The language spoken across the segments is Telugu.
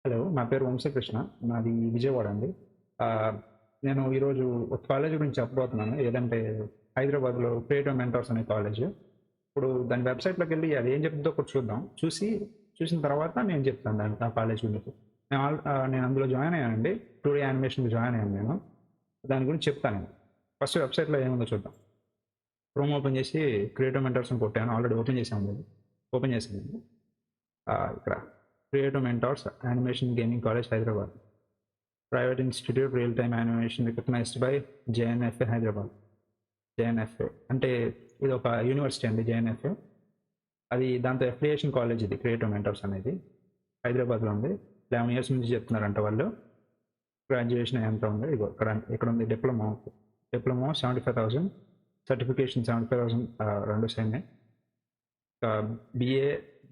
హలో. నా పేరు వంశీకృష్ణ. నాది విజయవాడ అండి. ఆహ్, నేను ఈరోజు ఒక కాలేజ్ గురించి చెప్పబోతున్నాను. ఏదంటే హైదరాబాద్‌లో క్రియేటివ్ మెంటర్స్ అనే కాలేజు. ఇప్పుడు దాని వెబ్‌సైట్‌లోకెళ్ళి అది ఏం చెప్తుందో ఒకటి చూద్దాం. చూసిన తర్వాత నేను చెప్తాను ఆ కాలేజ్ గురించి. నేను అందులో జాయిన్ అయ్యానండి. 2 డీ యానిమేషన్‌కి జాయిన్ అయ్యాను నేను. దాని గురించి చెప్తాను నేను. ఫస్ట్ వెబ్‌సైట్‌లో ఏముందో చూద్దాం. క్రోమ్ ఓపెన్ చేసి క్రియేటివ్ మెంటర్స్ అని కొట్టాను. ఆల్రెడీ ఓపెన్ చేశాను అది. ఓపెన్ చేశాను. ఇక్కడ Creative Mentors animation gaming college Hyderabad. Private institute real time animation recognised by JNFA Hyderabad. JNFA అంటే ఇది ఒక యూనివర్సిటీ అండి. జేఎన్ఎఫ్ఏ అది దాంతో అఫిలియేషన్ కాలేజ్ ఇది క్రియేటివ్ మెంటర్స్ అనేది హైదరాబాద్లో ఉంది. 11 ఇయర్స్ నుంచి చెప్తున్నారంట వాళ్ళు. గ్రాడ్యుయేషన్ ఎంత ఉంది ఇగో ఇక్కడ ఉంది. డిప్లొమా 75,000, సర్టిఫికేషన్ 75,000 రెండు సేమే. బిఏ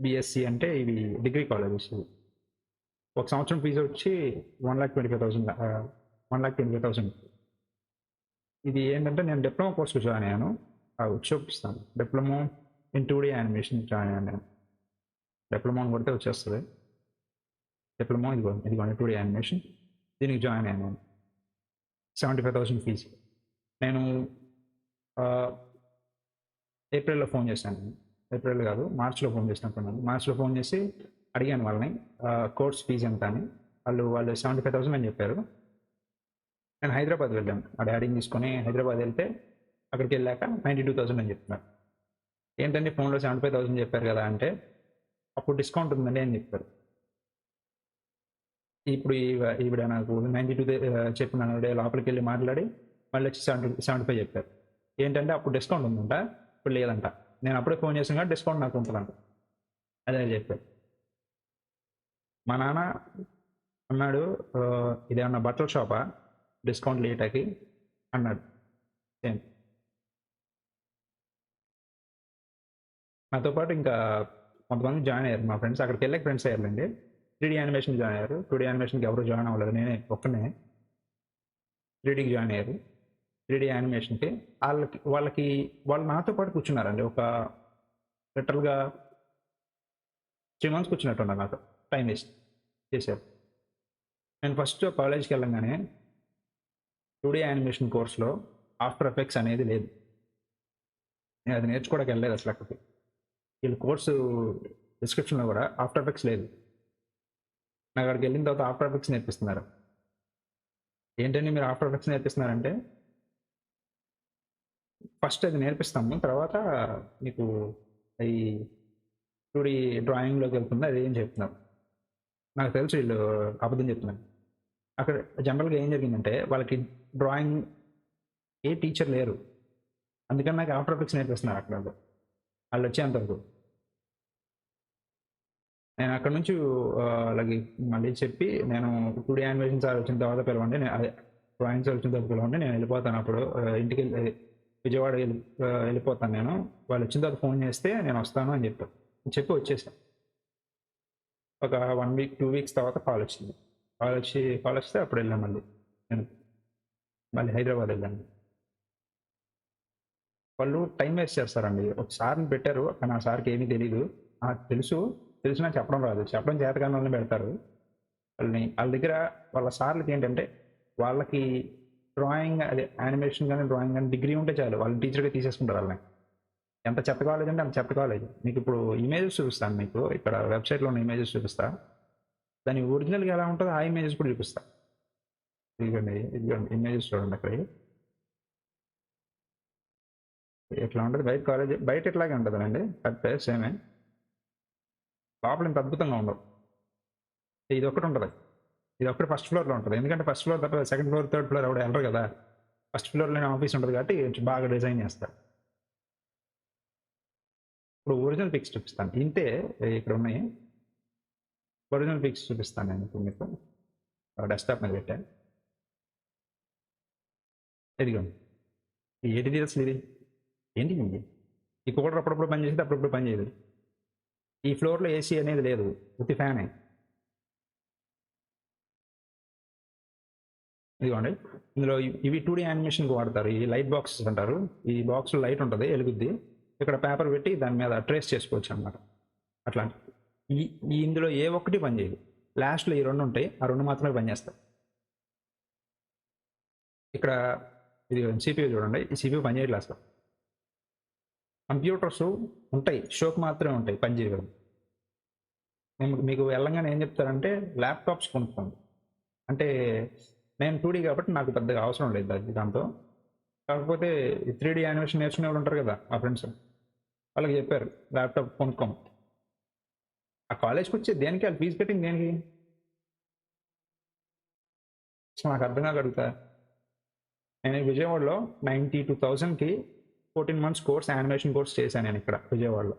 బిఎస్సి అంటే ఇవి డిగ్రీ కాలేజెస్ ఇవి. ఒక సంవత్సరం ఫీజు వచ్చి 1,25,000 1,25,000. ఇది ఏంటంటే నేను డిప్లొమా కోర్సులో జాయిన్ అయ్యాను. చూపిస్తాను. Diploma in 2D animation join అయ్యాను నేను. డిప్లొమా అని కొడితే వచ్చేస్తుంది. డిప్లొమా ఇదిగోండి 2D యానిమేషన్. దీనికి జాయిన్ అయ్యాను నేను. 75,000 ఫీజు. నేను ఏప్రిల్‌లో ఫోన్ చేశాను. ఏప్రిల్ కాదు, మార్చ్‌లో ఫోన్ చేసినట్టున్నాను. మార్చ్‌లో ఫోన్ చేసి అడిగాను వాళ్ళని కోర్స్ ఫీజు ఎంత అని. వాళ్ళు 75,000 అని చెప్పారు. నేను హైదరాబాద్ వెళ్ళాను. మా డాడీని తీసుకొని హైదరాబాద్ వెళ్తే అక్కడికి వెళ్ళాక 92,000 అని చెప్తున్నారు. ఏంటంటే ఫోన్లో 75,000 చెప్పారు కదా అంటే, అప్పుడు డిస్కౌంట్ ఉందండి అని చెప్పారు. ఇప్పుడు ఈవిడ నాకు 92 చెప్పిన లోపలికి వెళ్ళి మాట్లాడి మళ్ళీ వచ్చి 75 చెప్పారు. ఏంటంటే అప్పుడు డిస్కౌంట్ ఉందంట, ఇప్పుడు లేదంట. నేను అప్పుడే ఫోన్ చేసాను కాబట్టి డిస్కౌంట్ నాకు ఉంటుందంట. అదే చెప్పారు. మా నాన్న అన్నాడు, ఇదేమన్నా బట్టల షాపా డిస్కౌంట్ లేటకి అన్నాడు. సేమ్ నాతో పాటు ఇంకా కొంతమంది జాయిన్ అయ్యారు. మా ఫ్రెండ్స్ అక్కడికి వెళ్ళాక ఫ్రెండ్స్ అయ్యారండి. 3D యానిమేషన్ జాయిన్ అయ్యారు. 2D యానిమేషన్కి ఎవరు జాయిన్ అవ్వలేదు. నేనే ఒక్కనే 3Dకి జాయిన్ అయ్యారు. 3D యానిమేషన్కి వాళ్ళు నాతో పాటు కూర్చున్నారండి. ఒక లిటరల్‌గా 3 మంత్స్ కూర్చున్నట్టున్నారు నాతో. టైం వేస్ట్ చేశారు. నేను ఫస్ట్ కాలేజ్కి వెళ్ళంగానే 2D యానిమేషన్ కోర్స్లో ఆఫ్టర్ ఎఫెక్ట్స్ అనేది లేదు. నేను అది నేర్చుకోవడానికి వెళ్ళలేదు అసలు అక్కడికి. వీళ్ళ కోర్సు డిస్క్రిప్షన్లో కూడా ఆఫ్టర్ ఎఫెక్ట్స్ లేదు. నాకు అక్కడికి వెళ్ళిన తర్వాత ఆఫ్టర్ ఎఫెక్ట్స్ నేర్పిస్తున్నారు. ఏంటండి మీరు ఆఫ్టర్ ఎఫెక్ట్స్ నేర్పిస్తున్నారంటే, ఫస్ట్ అది నేర్పిస్తాము. తర్వాత మీకు ఈ 2D డ్రాయింగ్లోకి వెళ్తుంది అది ఏం చెప్తున్నారు. నాకు తెలుసు వీళ్ళు అబద్ధం చెప్తున్నారు. అక్కడ జనరల్గా ఏం జరిగిందంటే వాళ్ళకి డ్రాయింగ్ ఏ టీచర్ లేరు. అందుకని నాకు ఆఫ్టర్ ఎఫెక్ట్స్ నేర్పిస్తున్నారు అక్కడ వాళ్ళు వచ్చేంతవరకు. నేను అక్కడ నుంచి అలాగే మళ్ళీ చెప్పి నేను 2D యానిమేషన్ సార్ వచ్చిన తర్వాత పిలవండి, అదే డ్రాయింగ్ సార్ వచ్చిన తర్వాత పిలవండి, నేను వెళ్ళిపోతాను. అప్పుడు ఇంటికి విజయవాడ వెళ్ళిపోతాను నేను. వాళ్ళు వచ్చిన తర్వాత ఫోన్ చేస్తే నేను వస్తాను అని చెప్పి వచ్చేసాను. ఒక 1 వీక్ 2 వీక్స్ తర్వాత కాల్ వచ్చింది. కాల్ వస్తే అప్పుడు వెళ్ళాను నేను మళ్ళీ హైదరాబాద్ వెళ్ళాను. వాళ్ళు టైం వేస్ట్ చేస్తారండి. ఒక సార్ని పెట్టారు కానీ ఆ సార్కి ఏమీ తెలీదు. తెలిసినా చెప్పడం రాదు. చెప్పడం చేతకాని వాళ్ళని పెడతారు. వాళ్ళ దగ్గర వాళ్ళ సార్లకి ఏంటంటే వాళ్ళకి డ్రాయింగ్ అదే యానిమేషన్ కానీ డ్రాయింగ్ కానీ డిగ్రీ ఉంటే చాలు, వాళ్ళని టీచర్గా తీసేసుకుంటారు వాళ్ళని. ఎంత చెత్త కాలేజ్ అంటే అంత చెత్త కాలేజ్. మీకు ఇప్పుడు ఇమేజెస్ చూపిస్తాను. మీకు ఇక్కడ వెబ్సైట్లో ఉన్న ఇమేజెస్ చూపిస్తా. దాని ఒరిజినల్గా ఎలా ఉంటుందో ఆ ఇమేజెస్ కూడా చూపిస్తా. ఇదిగోండి ఇమేజెస్ చూడండి అక్కడ ఎట్లా ఉంటుంది. బయట ఇట్లాగే ఉంటుందండి. కరెక్టే సేమే. లోపల ఇంత అద్భుతంగా ఉండవు. ఇది ఒకటి ఉంటుంది. ఇది ఒకటి ఫస్ట్ ఫ్లోర్లో ఉంటుంది. ఎందుకంటే ఫస్ట్ ఫ్లోర్ తప్ప సెకండ్ ఫ్లోర్ థర్డ్ ఫ్లోర్ ఎవరు వెళ్ళరు కదా. ఫస్ట్ ఫ్లోర్లోనే ఆఫీస్ ఉంటుంది కాబట్టి బాగా డిజైన్ చేస్తారు. ఇప్పుడు ఒరిజినల్ పిక్స్ చూపిస్తాను. ఇంతే ఇక్కడ ఉన్నాయి. ఒరిజినల్ పిక్స్ చూపిస్తాను నేను ఇప్పుడు మీకు. డెస్క్టాప్ మీద పెట్టాను. ఇదిగోండి. ఏంటిది అసలు ఇది? ఏంటి ఇది? ఈ కూలర్ అప్పుడప్పుడు పని చేసేది, అప్పుడప్పుడు పని చేయదు. ఈ ఫ్లోర్లో ఏసీ అనేది లేదు, ఉత్తి ఫ్యానే. ఇదిగోండి. ఇందులో ఇవి 2D యానిమేషన్కి వాడతారు. ఈ లైట్ బాక్సెస్ అంటారు. ఈ బాక్స్లో లైట్ ఉంటుంది, వెలుగుద్ది. ఇక్కడ పేపర్ పెట్టి దాని మీద ట్రేస్ చేసుకోవచ్చు అనమాట. అట్లాంటి ఇందులో ఏ ఒక్కటి పని చేయదు. లాస్ట్లో ఈ 2 ఉంటాయి, ఆ 2 మాత్రమే పనిచేస్తాయి. ఇక్కడ ఇది CPU చూడండి, ఈ CPU పనిచేయట్లేదు అసలు. కంప్యూటర్స్ ఉంటాయి, షోకి మాత్రమే ఉంటాయి, పనిచేయవు. మీకు వెళ్ళంగానే ఏం చెప్తారంటే ల్యాప్టాప్స్ కొనుక్కోండి అంటే, నేను 2D కాబట్టి నాకు పెద్దగా అవసరం లేదు అది దాంతో. కాకపోతే 3D యానిమేషన్ నేర్చుకునే వాళ్ళు ఉంటారు కదా మా ఫ్రెండ్స్, వాళ్ళకి చెప్పారు ల్యాప్టాప్ కొనుక్కోం. ఆ కాలేజ్కి వచ్చి దేనికి వాళ్ళు ఫీజు కట్టింది దేనికి? అసలు నాకు అర్థం కాగలుగుతా. నేను విజయవాడలో 92,000కి 14 months కోర్స్, యానిమేషన్ కోర్స్ చేశాను నేను ఇక్కడ విజయవాడలో.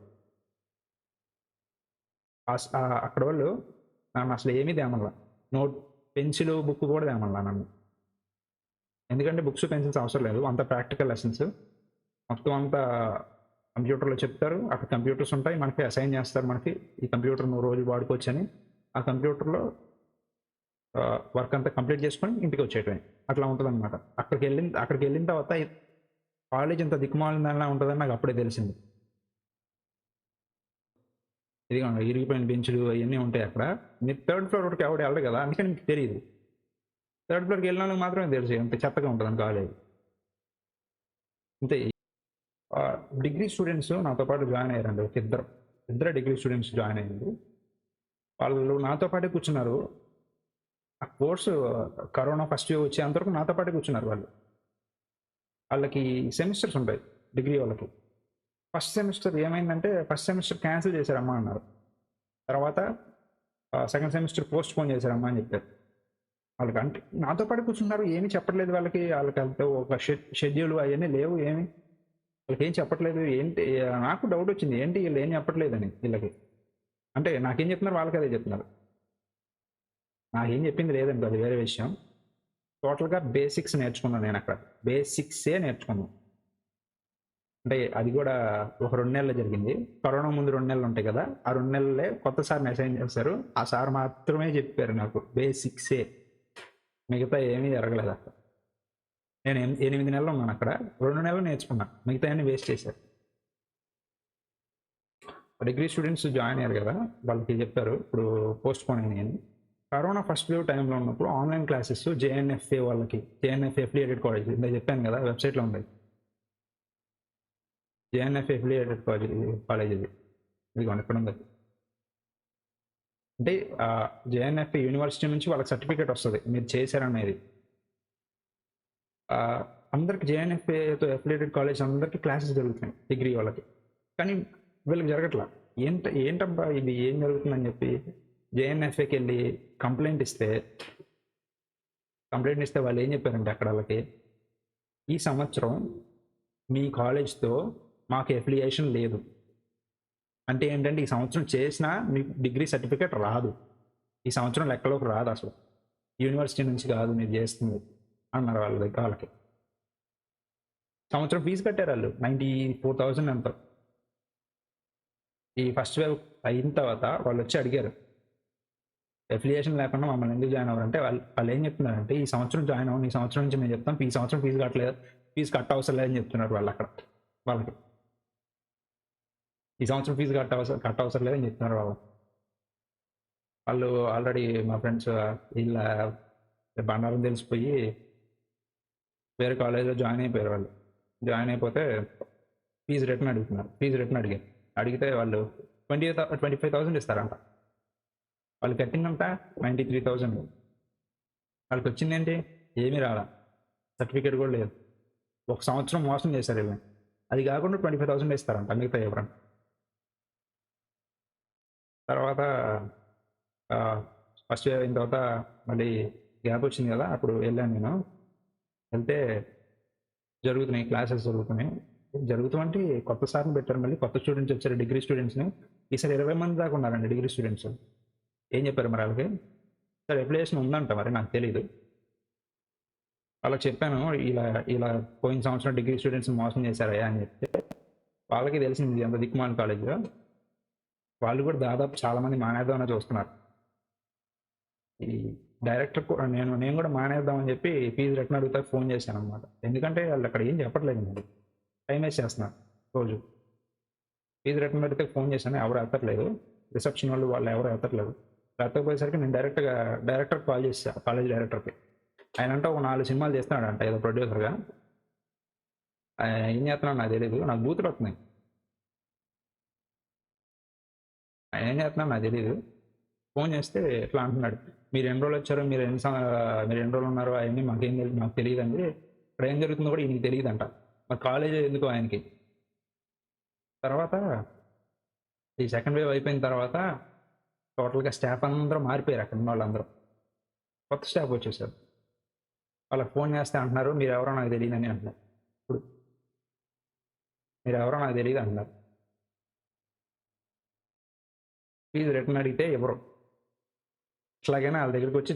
అక్కడ వాళ్ళు నన్ను అసలు ఏమీ తేమల్లా, నోట్ పెన్సిల్ బుక్ కూడా తేమల్లా నన్ను. ఎందుకంటే బుక్స్ పెన్సిల్స్ అవసరం లేదు, అంత ప్రాక్టికల్ లెసన్స్ మొత్తం అంతా కంప్యూటర్లో చెప్తారు. అక్కడ కంప్యూటర్స్ ఉంటాయి, మనకి అసైన్ చేస్తారు, మనకి ఈ కంప్యూటర్ నువ్వు రోజు వాడుకోవచ్చని. ఆ కంప్యూటర్లో వర్క్ అంతా కంప్లీట్ చేసుకొని ఇంటికి వచ్చేయటమే, అట్లా ఉంటుంది అనమాట. అక్కడికి వెళ్ళిన తర్వాత కాలేజ్ ఇంత దిక్కుమాలిందలా ఉంటుందని నాకు అప్పుడే తెలిసింది. ఇదిగో ఇరిగిపోయిన బెంచులు అవన్నీ ఉంటాయి అక్కడ. మీరు 3rd floor వరకు ఎవడు వెళ్ళరు కదా, అందుకని మీకు తెలియదు. 3rd floorకి వెళ్ళిన వాళ్ళకి మాత్రమే తెలుసు ఎంత చెత్తగా ఉంటుందని కాలేజ్. అంతే. డిగ్రీ స్టూడెంట్స్ నాతో పాటు జాయిన్ అయ్యారండి, ఇద్దరు డిగ్రీ స్టూడెంట్స్ జాయిన్ అయ్యింది. వాళ్ళు నాతో పాటే కూర్చున్నారు. ఆ కోర్సు కరోనా ఫస్ట్ ఇయర్ వచ్చేంతవరకు నాతో పాటే కూర్చున్నారు వాళ్ళు. వాళ్ళకి సెమిస్టర్స్ ఉంటాయి డిగ్రీ వాళ్ళకి. ఫస్ట్ సెమిస్టర్ ఏమైందంటే, ఫస్ట్ సెమిస్టర్ క్యాన్సిల్ చేశారమ్మా అన్నారు. తర్వాత సెకండ్ సెమిస్టర్ పోస్ట్ పోన్ చేశారమ్మా అని చెప్పారు. వాళ్ళకి అంటే నాతో పాటు కూర్చున్నారు, ఏమీ చెప్పట్లేదు వాళ్ళకి అంతా ఒక షెడ్యూల్ అవన్నీ లేవు, ఏమి వాళ్ళకి ఏం చెప్పట్లేదు. ఏంటి నాకు డౌట్ వచ్చింది, ఏంటి వీళ్ళు ఏం చెప్పట్లేదని వీళ్ళకి. అంటే నాకేం చెప్తున్నారు వాళ్ళకి అదే చెప్తున్నారు, నాకేం చెప్పింది లేదండి, అది వేరే విషయం. టోటల్గా బేసిక్స్ నేర్చుకున్నాను నేను అక్కడ, బేసిక్సే నేర్చుకున్నాను. అంటే అది కూడా ఒక 2 నెలలు జరిగింది. కరోనా ముందు 2 నెలలు ఉంటాయి కదా, ఆ 2 నెలలే కొత్త సార్ని అసైన్ చేశారు. ఆ సార్ మాత్రమే చెప్పారు నాకు బేసిక్సే, మిగతా ఏమీ జరగలేదు అక్కడ. నేను 8 నెలలు ఉన్నాను అక్కడ, 2 నెలలు నేర్చుకున్నా, మిగతా అన్ని వేస్ట్ చేశారు. డిగ్రీ స్టూడెంట్స్ జాయిన్ అయ్యారు కదా, వాళ్ళకి చెప్పారు ఇప్పుడు పోస్ట్ పోన్ అయినాయని. కరోనా ఫస్ట్ వేవ్ టైంలో ఉన్నప్పుడు ఆన్లైన్ క్లాసెస్ JNFA వాళ్ళకి, JNFA అఫిలియేటెడ్ కాలేజ్ ఇందాక చెప్పాను కదా, వెబ్సైట్లో ఉంది. JNFA అఫిలియేటెడ్ కాలేజ్ ఇది, ఇదిగోండి ఇక్కడ ఉంది. అంటే JNFA యూనివర్సిటీ నుంచి వాళ్ళకి సర్టిఫికేట్ వస్తుంది మీరు చేశారనేది. అందరికి JNFAతో అఫిలియేటెడ్ కాలేజ్ అందరికీ క్లాసెస్ జరుగుతున్నాయి డిగ్రీ వాళ్ళకి, కానీ వీళ్ళకి జరగట్లా. ఏంటబ్బా ఇది ఏం జరుగుతుందని చెప్పి JNFAకి వెళ్ళి కంప్లైంట్ ఇస్తే వాళ్ళు ఏం చెప్పారంటే అక్కడ వాళ్ళకి, ఈ సంవత్సరం మీ కాలేజ్తో మాకు అఫిలియేషన్ లేదు. అంటే ఏంటంటే ఈ సంవత్సరం చేసినా మీకు డిగ్రీ సర్టిఫికేట్ రాదు, ఈ సంవత్సరం లెక్కలోకి రాదు, అసలు యూనివర్సిటీ నుంచి కాదు మీరు చేస్తుంది అన్నారు వాళ్ళ దగ్గర. వాళ్ళకి సంవత్సరం ఫీజు కట్టారు వాళ్ళు 94,000 ఎంతో. ఈ ఫస్ట్ వేవ్ అయిన తర్వాత వాళ్ళు వచ్చి అడిగారు, అఫిలియేషన్ లేకుండా మమ్మల్ని ఎందుకు జాయిన్ అవ్వారంటే, వాళ్ళు ఏం చెప్తున్నారంటే, ఈ సంవత్సరం జాయిన్ అవ్వండి, ఈ సంవత్సరం నుంచి మేము చెప్తాం, ఈ సంవత్సరం ఫీజు కట్ట అవసరం లేదని చెప్తున్నారు వాళ్ళు అక్కడ. వాళ్ళకి ఈ సంవత్సరం ఫీజు కట్ట అవసరం లేదని చెప్తున్నారు వాళ్ళు ఆల్రెడీ మా ఫ్రెండ్స్ వీళ్ళ బండారం తెలిసిపోయి వేరే కాలేజ్లో జాయిన్ అయిపోయారు. వాళ్ళు జాయిన్ అయిపోతే ఫీజు రిటర్న్ అడిగారు. అడిగితే వాళ్ళు 25,000 ఇస్తారంట. వాళ్ళు కట్టిందంట 93,000. వాళ్ళకి వచ్చింది ఏంటి, ఏమీ రాలా, సర్టిఫికేట్ కూడా లేదు. ఒక సంవత్సరం మోసం చేశారు వీళ్ళని. అది కాకుండా 25,000 ఇస్తారంట మిగతా ఎవరంట. తర్వాత ఫస్ట్ ఇయర్ అయిన తర్వాత మళ్ళీ గ్యాప్ వచ్చింది కదా, అప్పుడు వెళ్ళాను నేను. వెళ్తే జరుగుతున్నాయి క్లాసెస్, జరుగుతామంటే కొత్త సార్ని పెట్టారు, మళ్ళీ కొత్త స్టూడెంట్స్ వచ్చారు డిగ్రీ స్టూడెంట్స్ని. ఈసారి 20 మంది దాకా ఉన్నారండి డిగ్రీ స్టూడెంట్స్. ఏం చెప్పారు మరి వాళ్ళకి, సార్ అప్లికేషన్ ఉందంట, మరి నాకు తెలీదు. వాళ్ళకి చెప్పాను ఇలా పోయిన సంవత్సరం డిగ్రీ స్టూడెంట్స్ మోసం చేశారయ్యా అని చెప్తే వాళ్ళకి తెలిసింది అంత దిక్కుమాల కాలేజ్లో. వాళ్ళు కూడా దాదాపు చాలామంది మానేద్దామని చూస్తున్నారు. ఈ డైరెక్టర్ నేను కూడా మానేద్దామని చెప్పి ఫీజు రిటర్న్ అడుగుతా ఫోన్ చేశాను అనమాట. ఎందుకంటే వాళ్ళు అక్కడ ఏం చెప్పట్లేదు, మరి టైం వేస్ట్ చేస్తున్నారు రోజు. ఫీజు రిటర్న్ అడిగితే ఫోన్ చేశాను, ఎవరు ఎత్తట్లేదు, రిసెప్షన్ వాళ్ళు ఎవరు ఎత్తట్లేదు. పెట్టకపోయేసరికి నేను డైరెక్టర్కి కాల్ చేసా, కాలేజ్ డైరెక్టర్కి. ఆయన అంటే ఒక 4 సినిమాలు చేస్తున్నాడంట ఏదో ప్రొడ్యూసర్గా. ఏం చేస్తున్నాడు నాకు తెలియదు, నాకు బూతులు వస్తున్నాయి. ఆయన ఏం చేస్తున్నాడు నాకు తెలియదు. ఫోన్ చేస్తే ఇట్లా అంటున్నాడు, మీరు ఎన్ని రోజులు వచ్చారు, మీరు ఎన్ని రోజులు ఉన్నారు, అవన్నీ మాకు తెలియదండి, ఇక్కడ ఏం జరుగుతుందో కూడా ఈయనకి తెలియదంట. మా కాలేజ్ ఎందుకు ఆయనకి. తర్వాత ఈ సెకండ్ వేవ్ అయిపోయిన తర్వాత టోటల్గా స్టాఫ్ అందరూ మారిపోయారు, అక్కడ ఉన్న వాళ్ళందరూ కొత్త స్టాఫ్ వచ్చేసారు. వాళ్ళకి ఫోన్ చేస్తే అంటున్నారు, మీరు ఎవరో నాకు తెలియదని అంటున్నారు. ఇప్పుడు మీరు ఎవరో నాకు తెలియదు అంటున్నారు. ఫీజు రిటర్న్ అడిగితే ఎవరు ఇట్లాగైనా వాళ్ళ దగ్గరికి వచ్చి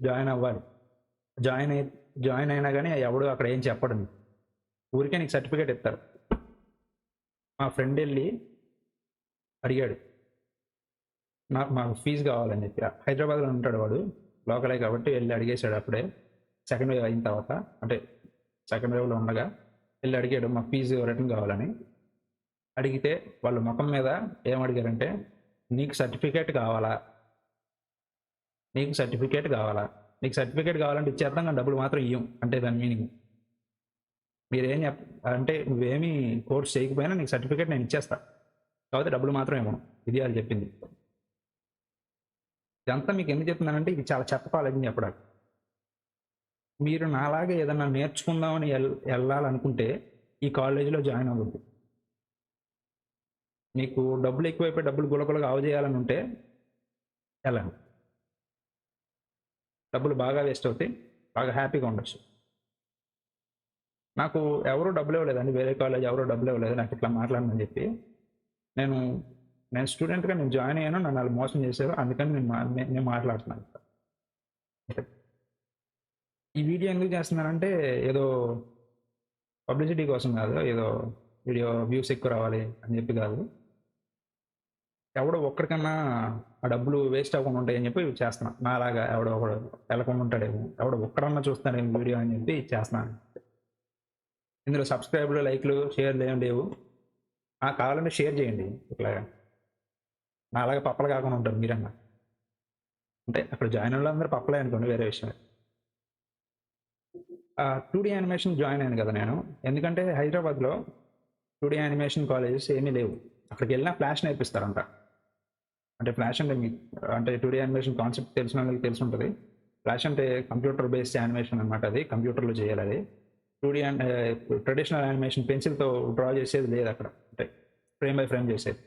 జాయిన్ అవ్వాలి. జాయిన్ అయినా కానీ ఎవడు అక్కడ ఏం చెప్పడు, ఊరికే నీకు సర్టిఫికేట్ ఇస్తారు. మా ఫ్రెండ్ వెళ్ళి అడిగాడు, మాకు ఫీజు కావాలని చెప్పి. హైదరాబాద్లో ఉంటాడు వాడు, లోకలే కాబట్టి వెళ్ళి అడిగేశాడు అప్పుడే, సెకండ్ వేవ్ అయిన తర్వాత, అంటే సెకండ్ వేవ్లో ఉండగా వెళ్ళి అడిగాడు, మాకు ఫీజు రిటర్న్ కావాలని. అడిగితే వాళ్ళ ముఖం మీద ఏం అడిగారంటే, నీకు సర్టిఫికేట్ కావాలా, నీకు సర్టిఫికేట్ కావాలంటే ఇచ్చేద్దాం, కానీ డబ్బులు మాత్రం ఇవ్వం అంటే దాని మీనింగ్. మీరేం అంటే నువ్వేమీ కోర్స్ చేయకపోయినా నీకు సర్టిఫికేట్ నేను ఇచ్చేస్తా, కాబట్టి డబ్బులు మాత్రం ఇవ్వను, ఇది వాళ్ళు చెప్పింది. ఇదంతా మీకు ఎందుకు చెప్తున్నానంటే ఇది చాలా చెత్త కాలేజ్ అని చెప్పడానికి. మీరు నాలాగే ఏదన్నా నేర్చుకుందామని వెళ్ళాలనుకుంటే ఈ కాలేజీలో జాయిన్ అవ్వద్దు. మీకు డబ్బులు ఎక్కువైపోయి డబ్బులు గులగులగా ఆవజేయాలని ఉంటే వెళ్ళండి, డబ్బులు బాగా వేస్ట్ అవుతాయి, బాగా హ్యాపీగా ఉండొచ్చు. నాకు ఎవరూ డబ్బులు ఇవ్వలేదండి, వేరే కాలేజ్ ఎవరూ డబ్బులు ఇవ్వలేదు నాకు ఇట్లా మాట్లాడమని చెప్పి. నేను స్టూడెంట్గా నేను జాయిన్ అయ్యాను, నన్ను వాళ్ళు మోసం చేశారు, అందుకని నేను మాట్లాడుతున్నాను. ఈ వీడియో ఎందుకు చేస్తున్నానంటే ఏదో పబ్లిసిటీ కోసం కాదు, ఏదో వీడియో వ్యూస్ ఎక్కువ రావాలి అని చెప్పి కాదు. ఎవడో ఒక్కడికన్నా ఆ డబ్బులు వేస్ట్ అవ్వకుండా ఉంటాయని చెప్పి చేస్తున్నాను. నాలాగా ఎవడో ఒకడు వెళ్ళకుండా ఉంటాడేమో, ఎవడో ఒక్కడన్నా చూస్తాడేమో వీడియో అని చెప్పి చేస్తున్నాను. ఇందులో సబ్స్క్రైబ్లు, లైక్లు, షేర్లు ఏం లేవు. కావాలంటే షేర్ చేయండి, ఇట్లాగా నాలాగా పప్పలు కాకుండా ఉంటారు మీరన్నా. అంటే అక్కడ జాయిన్ వాళ్ళందరూ పప్పలే అనుకోండి, వేరే విషయం. 2D యానిమేషన్ జాయిన్ అయ్యాను కదా నేను, ఎందుకంటే హైదరాబాద్లో 2D యానిమేషన్ కాలేజెస్ ఏమీ లేవు. అక్కడికి వెళ్ళినా ఫ్లాష్ నేర్పిస్తారంట. అంటే ఫ్లాష్ అంటే 2D యానిమేషన్ కాన్సెప్ట్ తెలిసిన వాళ్ళకి తెలిసి ఉంటుంది. ఫ్లాష్ అంటే కంప్యూటర్ బేస్డ్ యానిమేషన్ అనమాట, అది కంప్యూటర్లో చేయాలి. అది 2D ట్రెడిషనల్ యానిమేషన్ పెన్సిల్తో డ్రా చేసేది లేదు అక్కడ, అంటే ఫ్రేమ్ బై ఫ్రేమ్ చేసేది.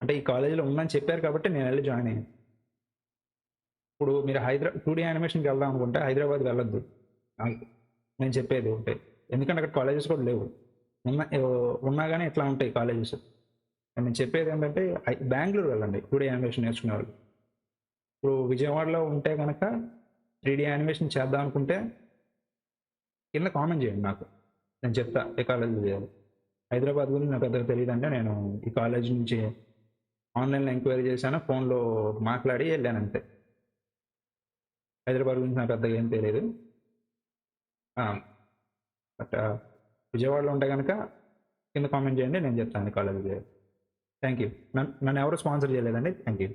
అంటే ఈ కాలేజీలో ఉందని చెప్పారు కాబట్టి నేను వెళ్ళి జాయిన్ అయ్యాను. ఇప్పుడు మీరు 2D యానిమేషన్కి వెళ్దాం అనుకుంటే హైదరాబాద్ వెళ్ళొద్దు, నేను చెప్పేది ఒకటే. ఎందుకంటే అక్కడ కాలేజెస్ కూడా లేవు, ఉన్నా కానీ ఇట్లా ఉంటాయి కాలేజెస్. నేను చెప్పేది ఏంటంటే బెంగళూరు వెళ్ళండి 2D యానిమేషన్ నేర్చుకునే వాళ్ళు. ఇప్పుడు విజయవాడలో ఉంటే కనుక 3D యానిమేషన్ చేద్దాం అనుకుంటే కింద కామెంట్ చేయండి నాకు, నేను చెప్తా ఏ కాలేజీలో చేయాలి. హైదరాబాద్ గురించి నాకు పెద్దగా తెలియదంటే నేను ఈ కాలేజ్ నుంచి ఆన్లైన్లో ఎంక్వైరీ చేశాను, ఫోన్లో మాట్లాడి వెళ్ళాను అంతే. హైదరాబాద్ గురించి నాకు పెద్దగా ఏం తెలియదు. బట్ విజయవాడలో ఉంటే కనుక కింద కామెంట్ చేయండి, నేను చెప్తాను కాలేజీ చేయాలి. Thank you. నన్ను ఎవరు స్పాన్సర్ చేయలేదండి, థ్యాంక్ యూ.